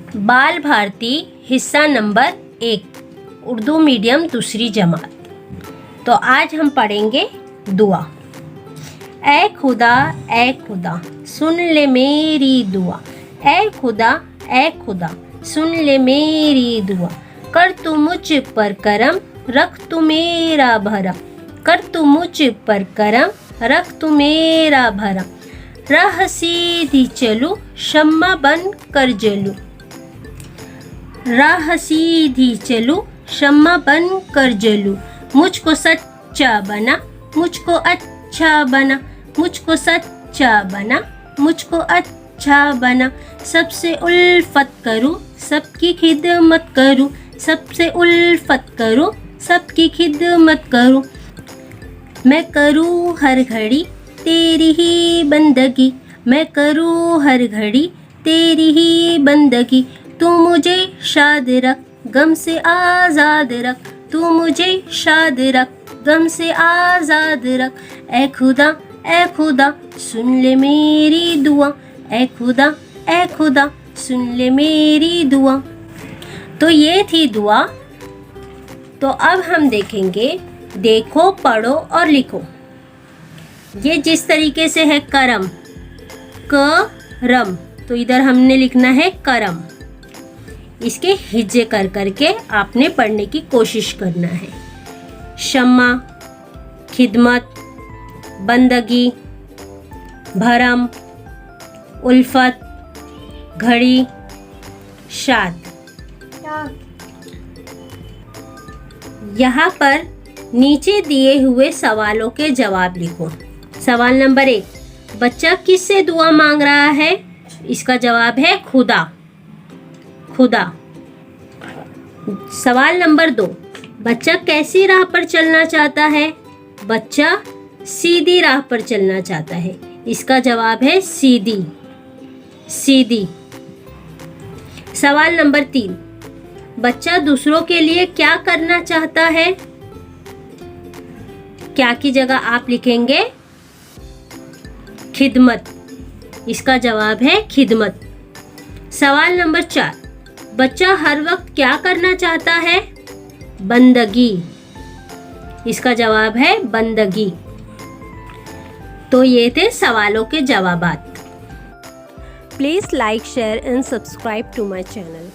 बाल भारती हिस्सा number 1 Urdu medium दूसरी जमात। तो आज हम पढ़ेंगे दुआ। ऐ खुदा सुन ले मेरी दुआ। ऐ खुदा सुन ले मेरी दुआ। कर तू मुझ पर करम रख तू मेरा भरम। कर तू मुझ पर करम रख तू मेरा भरम। राह सीधी चलूं शम्मा बन कर जलूं। राह सीधी चलूं शम्मा बन कर जलूं। मुझको सच्चा बना मुझको अच्छा बना। मुझको सच्चा बना मुझको अच्छा बना। सबसे उल्फत करूं सबकी खिदमत करूं। सबसे उल्फत करूं सबकी खिदमत करूं। मैं करूं हर घड़ी तेरी ही बंदगी। मैं करूं हर घड़ी तेरी ही बंदगी। तू मुझे शाद रख गम से आज़ाद रख। तू मुझे शाद रख गम से आज़ाद रख। ऐ खुदा सुन ले मेरी दुआ। ऐ खुदा सुन ले मेरी दुआ। तो ये थी दुआ। तो अब हम देखेंगे देखो पढ़ो और लिखो। ये जिस तरीके से है करम करम, तो इधर हमने लिखना है करम। इसके हिज्जे कर करके आपने पढ़ने की कोशिश करना है। शम्मा खिदमत बंदगी भरम उल्फत घड़ी शाद। यहाँ पर नीचे दिए हुए सवालों के जवाब लिखो। सवाल नंबर 1, बच्चा किससे दुआ मांग रहा है? इसका जवाब है खुदा। सवाल नंबर 2, बच्चा कैसी राह पर चलना चाहता है? बच्चा सीधी राह पर चलना चाहता है। इसका जवाब है सीधी। सवाल नंबर 3, बच्चा दूसरों के लिए क्या करना चाहता है? क्या की जगह आप लिखेंगे खिदमत। इसका जवाब है खिदमत। सवाल नंबर 4, बच्चा हर वक्त क्या करना चाहता है? बंदगी। इसका जवाब है बंदगी। तो ये थे सवालों के जवाबात। Please like share and subscribe to my channel.